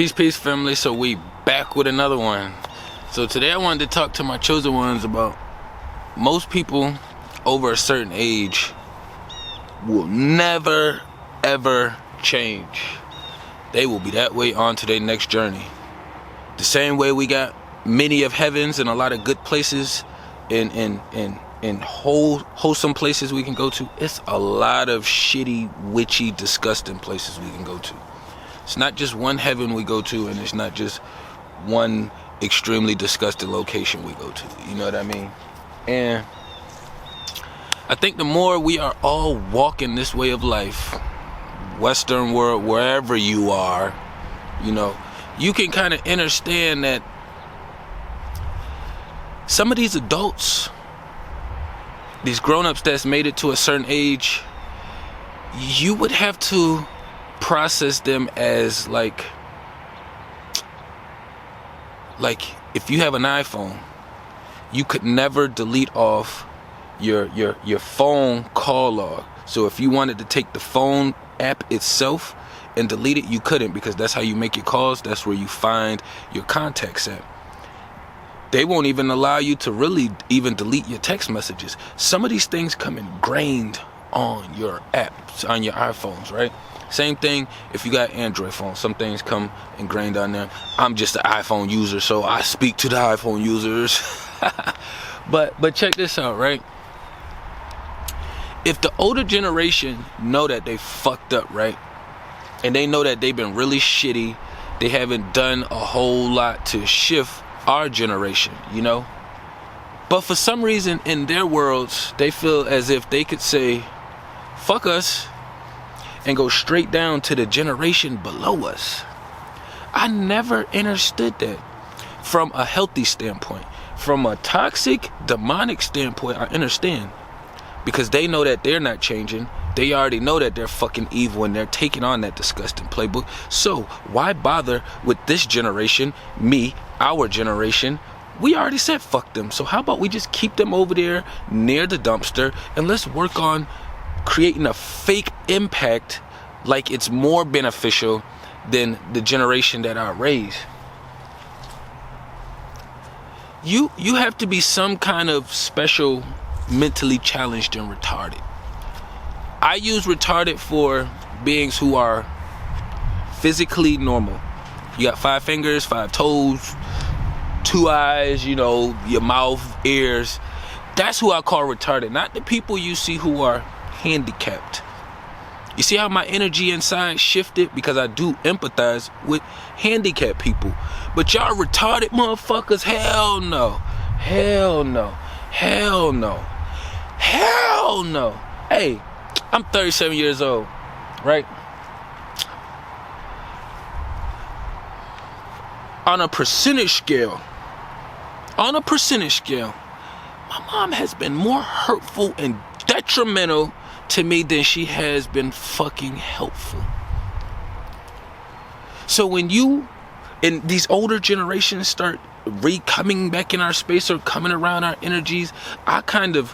Peace, family. So we back with another one. So today I wanted to talk to my chosen ones about most people over a certain age will never, ever change. They will be that way on to their next journey. The same way we got many of heavens and a lot of good places in wholesome places we can go to. It's a lot of shitty, witchy, disgusting places we can go to. It's not just one heaven we go to, and it's not just one extremely disgusting location we go to. You know what I mean? And I think the more we are all walking this way of life, Western world, wherever you are, you know, you can kind of understand that some of these adults, these grown-ups that's made it to a certain age, you would have to process them as like if you have an iPhone, you could never delete off your phone call log. So if you wanted to take the phone app itself and delete it, you couldn't, because that's how you make your calls. That's where you find your contacts at. They won't even allow you to really even delete your text messages. Some of these things come ingrained on your apps, on your iPhones, right? Same thing if you got Android phones. Some things come ingrained on them. I'm just an iPhone user, so I speak to the iPhone users. But check this out, right? If the older generation know that they fucked up, right? And they know that they've been really shitty, they haven't done a whole lot to shift our generation, you know? But for some reason in their worlds, they feel as if they could say, fuck us, and go straight down to the generation below us. I never understood that from a healthy standpoint. From a toxic, demonic standpoint, I understand. Because they know that they're not changing. They already know that they're fucking evil and they're taking on that disgusting playbook. So why bother with this generation, me, our generation? We already said fuck them. So how about we just keep them over there near the dumpster and let's work on creating a fake impact like it's more beneficial than the generation that I raised. You have to be some kind of special, mentally challenged and retarded. I use retarded for beings who are physically normal. You got 5 fingers, 5 toes, 2 eyes, you know, your mouth, ears. That's who I call retarded, not the people you see who are handicapped. You see how my energy inside shifted? Because I do empathize with handicapped people. But y'all retarded motherfuckers, hell no. Hell no. Hell no. Hell no. Hey, I'm 37 years old, right? On a percentage scale, my mom has been more hurtful and detrimental to me than she has been fucking helpful. So when you and these older generations start coming back in our space or coming around our energies, I kind of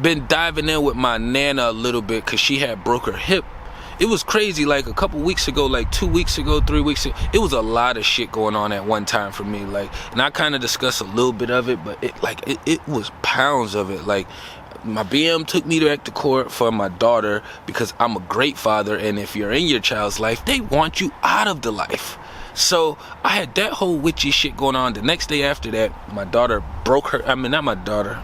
been diving in with my nana a little bit because she had broke her hip. It was crazy, like a couple weeks ago, like 2 weeks ago, 3 weeks ago. It was a lot of shit going on at one time for me, like, and I kind of discussed a little bit of it, but it was pounds of it. Like, my BM took me back to court for my daughter because I'm a great father, and if you're in your child's life, they want you out of the life. So I had that whole witchy shit going on. The next day after that, my daughter broke her, not my daughter,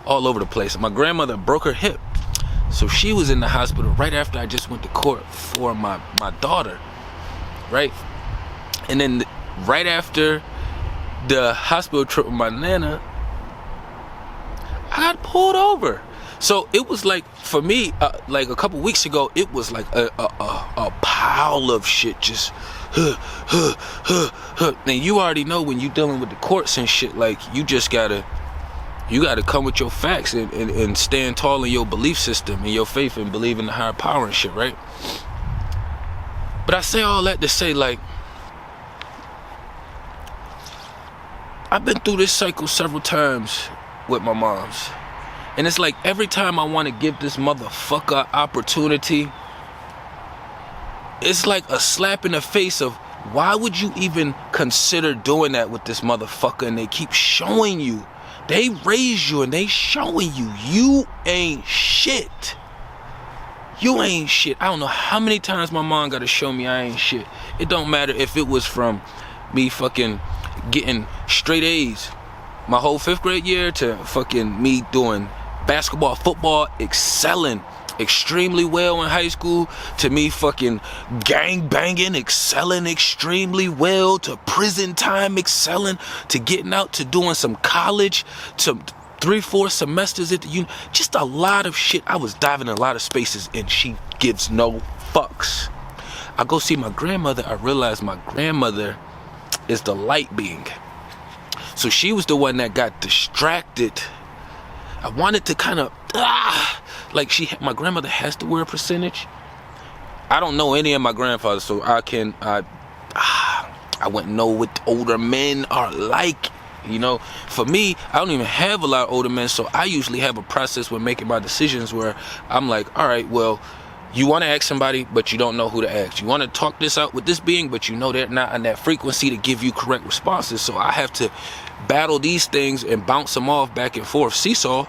all over the place. My grandmother broke her hip. So she was in the hospital right after I just went to court for my daughter, right? And then right after the hospital trip with my nana, I got pulled over. So it was like, for me, like a couple weeks ago, it was like a pile of shit just, and you already know when you dealing with the courts and shit, like, you gotta come with your facts and stand tall in your belief system and your faith and believe in the higher power and shit, right? But I say all that to say, like, I've been through this cycle several times with my moms. And it's like every time I want to give this motherfucker opportunity, it's like a slap in the face of, why would you even consider doing that with this motherfucker? And they keep showing you. They raise you and they showing you, you ain't shit. You ain't shit. I don't know how many times my mom got to show me I ain't shit. It don't matter if it was from me fucking getting straight A's my whole 5th grade year to fucking me doing basketball, football, excelling extremely well in high school, to me fucking gang banging, excelling extremely well, to prison time excelling, to getting out, to doing some college, to 3-4 semesters at the uni. Just a lot of shit. I was diving in a lot of spaces and she gives no fucks. I go see my grandmother. I realize my grandmother is the light being. So she was the one that got distracted. I wanted to kind of like my grandmother has to wear a percentage. I don't know any of my grandfathers, so I wouldn't know what older men are like. You know, for me, I don't even have a lot of older men, so I usually have a process when making my decisions where I'm like, all right, well, you want to ask somebody, but you don't know who to ask. You want to talk this out with this being, but you know they're not on that frequency to give you correct responses. So I have to battle these things and bounce them off back and forth, seesaw,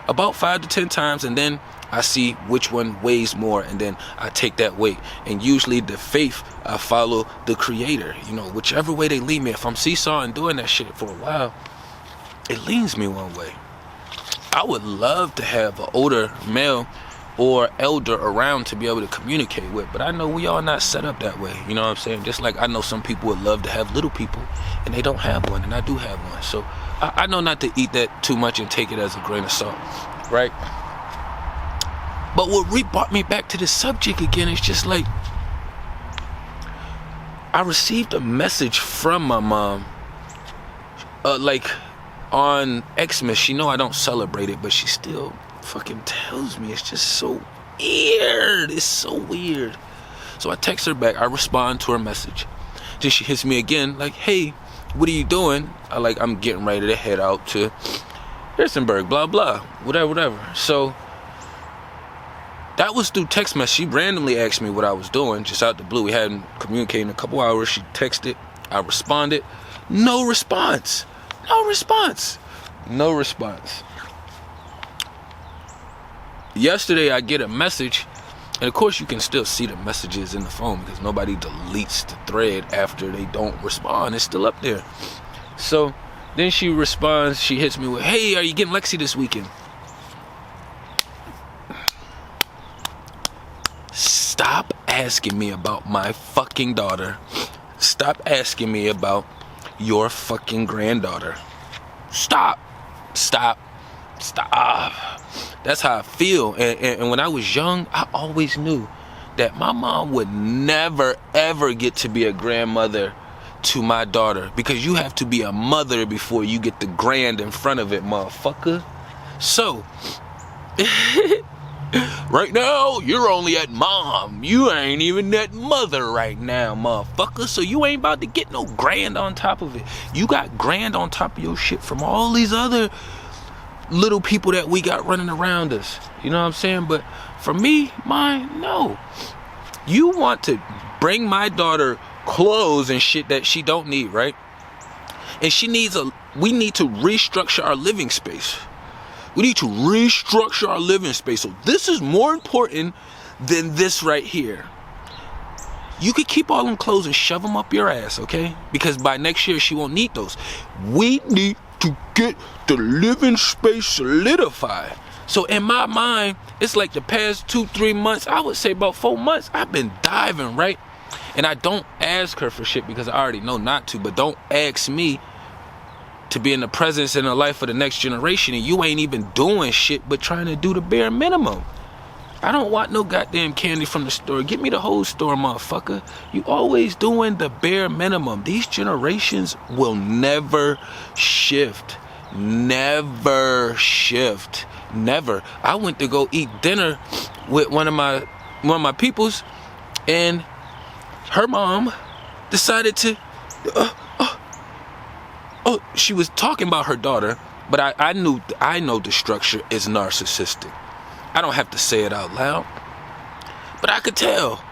about 5 to 10 times, and then I see which one weighs more, and then I take that weight. And usually the faith, I follow the creator. You know, whichever way they lead me. If I'm seesawing doing that shit for a while, it leans me one way. I would love to have an older male or elder around to be able to communicate with, but I know we all not set up that way. You know what I'm saying? Just like I know some people would love to have little people and they don't have one, and I do have one. So I know not to eat that too much and take it as a grain of salt, right? But what brought me back to the subject again is just like, I received a message from my mom, like on Xmas. She know I don't celebrate it, but she still fucking tells me. It's just so weird. It's so weird. So I text her back. I respond to her message. Then she hits me again, like, hey, what are you doing? I'm getting ready to head out to Harrisonburg, blah, blah, whatever. So that was through text message. She randomly asked me what I was doing, just out the blue. We hadn't communicated in a couple hours. She texted. I responded. No response. Yesterday, I get a message, and of course, you can still see the messages in the phone because nobody deletes the thread after they don't respond. It's still up there. So then she responds. She hits me with, hey, are you getting Lexi this weekend? Stop asking me about my fucking daughter. Stop asking me about your fucking granddaughter. Stop. That's how I feel. And when I was young, I always knew that my mom would never, ever get to be a grandmother to my daughter, because you have to be a mother before you get the grand in front of it, motherfucker. So right now, you're only at mom. You ain't even at mother right now, motherfucker. So you ain't about to get no grand on top of it. You got grand on top of your shit from all these other little people that we got running around us. You know what I'm saying? But for me, mine, no. You want to bring my daughter clothes and shit that she don't need, right? And we need to restructure our living space. We need to restructure our living space. So this is more important than this right here. You could keep all them clothes and shove them up your ass, okay? Because by next year, she won't need those. We need to get the living space solidified. So in my mind, it's like the past 2-3 months, I would say about 4 months, I've been diving, right? And I don't ask her for shit because I already know not to, but don't ask me to be in the presence and the life of the next generation, and you ain't even doing shit but trying to do the bare minimum. I don't want no goddamn candy from the store. Get me the whole store, motherfucker. You always doing the bare minimum. These generations will never shift. Never shift. Never. I went to go eat dinner with one of my peoples, and her mom decided to she was talking about her daughter, but I know the structure is narcissistic. I don't have to say it out loud, but I could tell.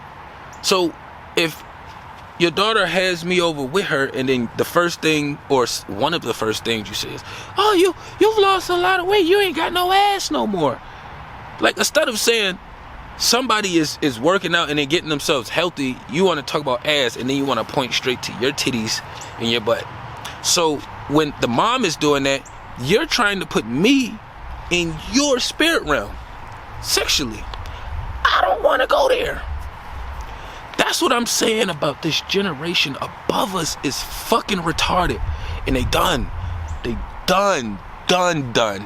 So if your daughter has me over with her, and then the first thing, or one of the first things you say is, oh, you've lost a lot of weight, you ain't got no ass no more. Like, instead of saying somebody is working out and they're getting themselves healthy, you want to talk about ass, and then you want to point straight to your titties and your butt. So when the mom is doing that, you're trying to put me in your spirit realm sexually. I don't want to go there. That's what I'm saying about this generation above us is fucking retarded. And they done.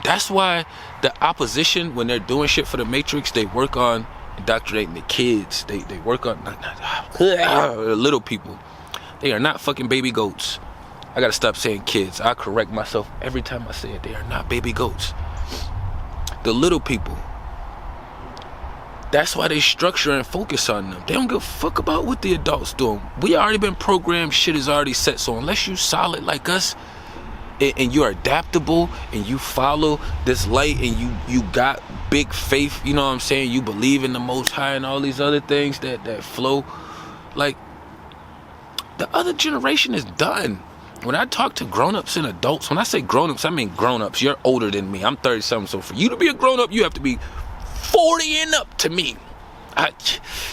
That's why the opposition, when they're doing shit for the Matrix, they work on indoctrinating the kids. They work on little people. They are not fucking baby goats. I gotta stop saying kids. I correct myself every time I say it. They are not baby goats. The little people. That's why they structure and focus on them. They don't give a fuck about what the adults doing. We already been programmed. Shit is already set. So unless you solid like us, and you're adaptable, and you follow this light, and you got big faith, you know what I'm saying? You believe in the Most High and all these other things that flow. Like, the other generation is done. When I talk to grown-ups and adults, when I say grown-ups, I mean grown-ups. You're older than me. I'm 30-something. So for you to be a grown-up, you have to be 40 and up to me.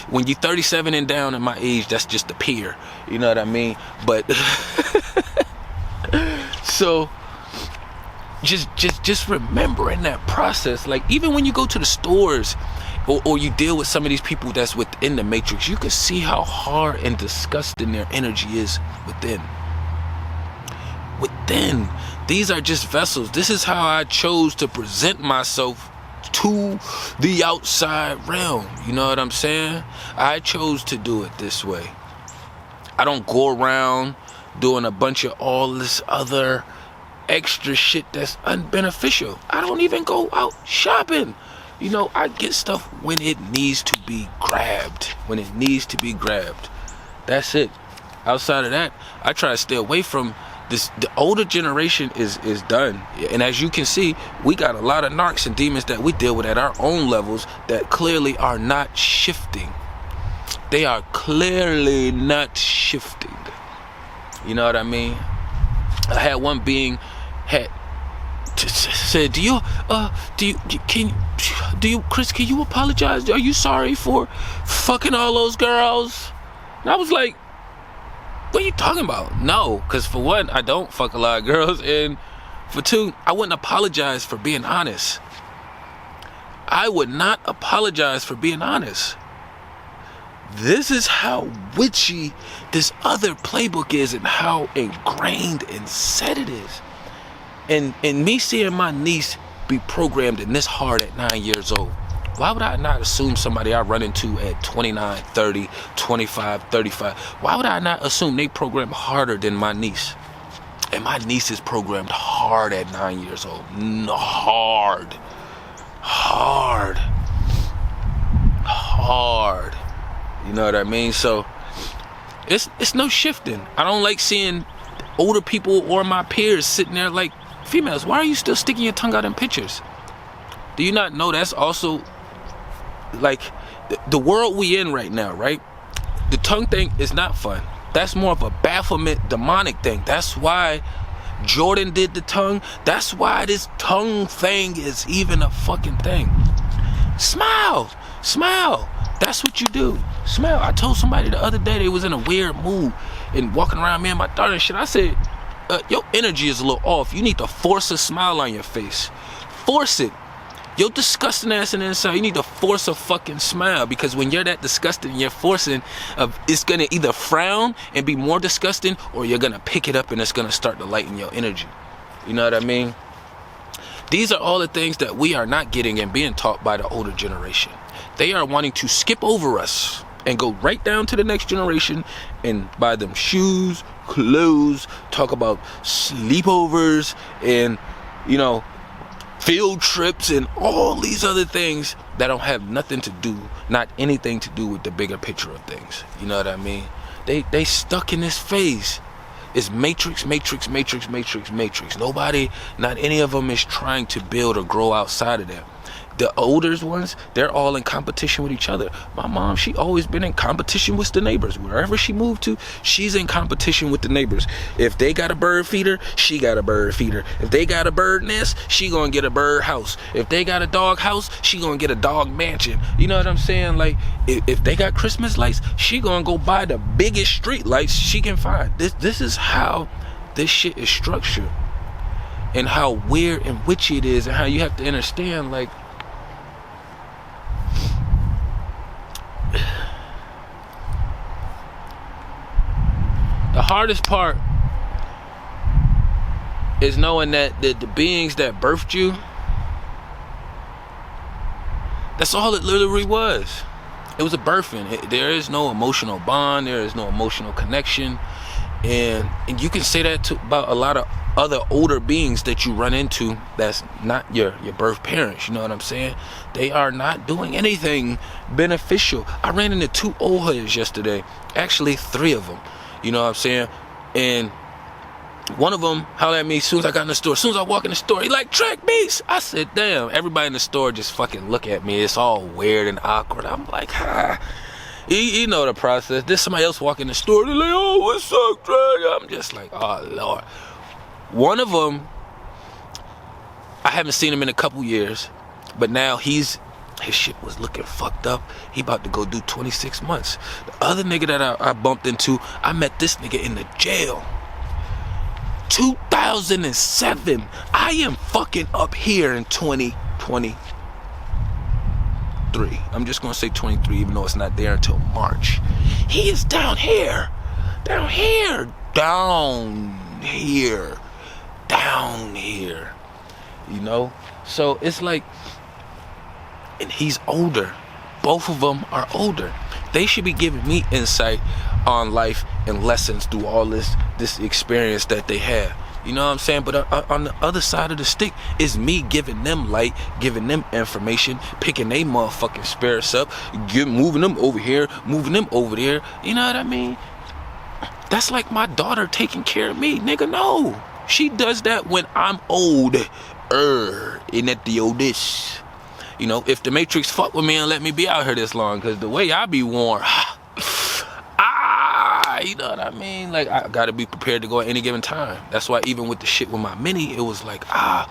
When you're 37 and down in my age, that's just a peer. You know what I mean? But so just remembering that process. Like, even when you go to the stores or you deal with some of these people that's within the Matrix, you can see how hard and disgusting their energy is within. These are just vessels. This is how I chose to present myself to the outside realm. You know what I'm saying? I chose to do it this way. I don't go around doing a bunch of all this other extra shit that's unbeneficial. I don't even go out shopping. You know, I get stuff when it needs to be grabbed. That's it. Outside of that, I try to stay away from this. The older generation is done. And as you can see, we got a lot of narcs and demons that we deal with at our own levels that clearly are not shifting. They are clearly not shifting. You know what I mean? I had one being said, Chris, can you apologize? Are you sorry for fucking all those girls? And I was like, what are you talking about? No, because for one, I don't fuck a lot of girls, and for two, I wouldn't apologize for being honest. I would not apologize for being honest. This is how witchy this other playbook is and how ingrained and set it is. And me seeing my niece be programmed in this hard at 9 years old, why would I not assume somebody I run into at 29, 30, 25, 35, why would I not assume they program harder than my niece? And my niece is programmed hard at 9 years old. Hard. You know what I mean? So it's no shifting. I don't like seeing older people or my peers sitting there like, females, why are you still sticking your tongue out in pictures? Do you not know that's also like the world we in right now, right? The tongue thing is not fun. That's more of a bafflement, demonic thing. That's why Jordan did the tongue. That's why this tongue thing is even a fucking thing. Smile. That's what you do. Smile. I told somebody the other day they was in a weird mood and walking around me and my daughter and shit. I said, your energy is a little off. You need to force a smile on your face. Force it. Your disgusting ass in the inside, you need to force a fucking smile, because when you're that disgusting and you're forcing, it's gonna either frown and be more disgusting, or you're gonna pick it up and it's gonna start to lighten your energy. You know what I mean? These are all the things that we are not getting and being taught by the older generation. They are wanting to skip over us and go right down to the next generation and buy them shoes, clothes, talk about sleepovers and, you know, field trips and all these other things that don't have nothing to do, not anything to do with the bigger picture of things. You know what I mean? They stuck in this phase. It's matrix. Nobody, not any of them is trying to build or grow outside of that. The older ones, they're all in competition with each other. My mom, she always been in competition with the neighbors. Wherever she moved to, she's in competition with the neighbors. If they got a bird feeder, she got a bird feeder. If they got a bird nest, she gonna get a bird house. If they got a dog house, she gonna get a dog mansion. You know what I'm saying? Like, if they got Christmas lights, she gonna go buy the biggest street lights she can find. This is how this shit is structured, and how weird and witchy it is, and how you have to understand, like, the hardest part is knowing that the beings that birthed you, that's all it literally was. It was a birthing. There is no emotional bond. There is no emotional connection. And you can say that about a lot of other older beings that you run into that's not your birth parents. You know what I'm saying? They are not doing anything beneficial. I ran into 2 old heads yesterday. Actually, 3 of them. You know what I'm saying? And one of them hollered at me as soon as I got in the store. As soon as I walk in the store, he like, TrakBeatz. I said, damn. Everybody in the store just fucking look at me. It's all weird and awkward. I'm like, you know the process. There's somebody else walking in the store. They're like, oh, what's up, Trak? I'm just like, oh, Lord. One of them, I haven't seen him in a couple years, but now his shit was looking fucked up. He about to go do 26 months. The other nigga that I bumped into, I met this nigga in the jail. 2007. I am fucking up here in 2023. I'm just gonna say 23, even though it's not there until March. He is down here. Down here. Down here. Down here. You know? So it's like, and he's older. Both of them are older. They should be giving me insight on life and lessons through all this experience that they have. You know what I'm saying? But on the other side of the stick is me giving them light, giving them information, picking they motherfucking spirits up, moving them over here, moving them over there. You know what I mean? That's like my daughter taking care of me. Nigga, no. She does that when I'm old. And at the oldest. You know, if the Matrix fuck with me and let me be out here this long, because the way I be worn, you know what I mean? Like, I gotta be prepared to go at any given time. That's why even with the shit with my Mini, it was like, my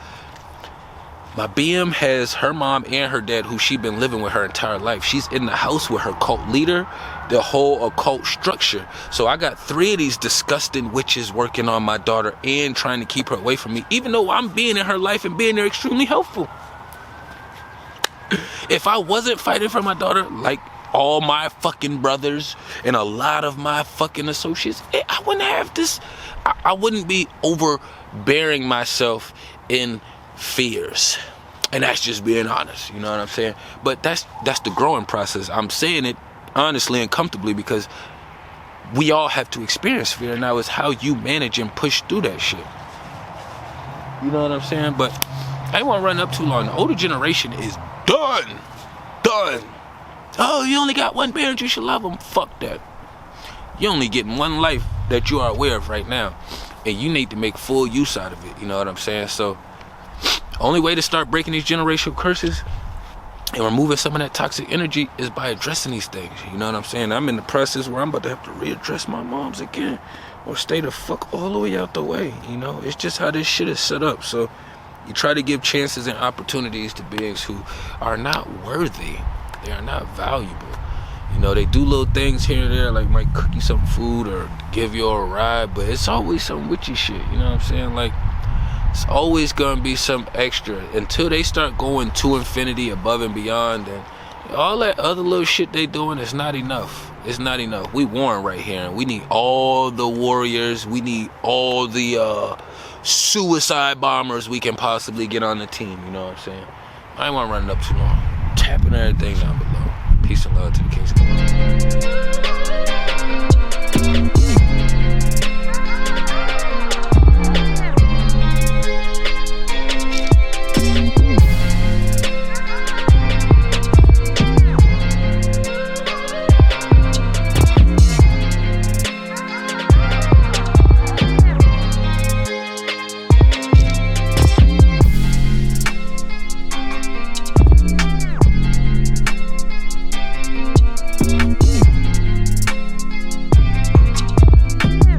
BM has her mom and her dad, who she been living with her entire life. She's in the house with her cult leader, the whole occult structure. So I got 3 of these disgusting witches working on my daughter and trying to keep her away from me, even though I'm being in her life and being there extremely helpful. If I wasn't fighting for my daughter, like all my fucking brothers and a lot of my fucking associates, I wouldn't have this. I wouldn't be overbearing myself in fears. And that's just being honest, you know what I'm saying? But that's the growing process. I'm saying it honestly and comfortably because we all have to experience fear. Now it's how you manage and push through that shit. You know what I'm saying? But I ain't want to run up too long. The older generation is done. Oh, you only got one parent, you should love them. Fuck that. You're only getting one life that you are aware of right now, and you need to make full use out of it. You know what I'm saying? So only way to start breaking these generational curses and removing some of that toxic energy is by addressing these things. You know what I'm saying? I'm in the process where I'm about to have to readdress my moms again, or stay the fuck all the way out the way. You know, it's just how this shit is set up. So you try to give chances and opportunities to beings who are not worthy. They are not valuable. You know, they do little things here and there, like might cook you some food or give you a ride, but it's always some witchy shit. You know what I'm saying? Like, it's always gonna be some extra until they start going to infinity, above and beyond, and all that other little shit they doing is not enough. It's not enough. We warring right here, and we need all the warriors. We need all the suicide bombers we can possibly get on the team. You know what I'm saying? I ain't want to run it up too long. Tapping everything down below. Peace and love to the kings.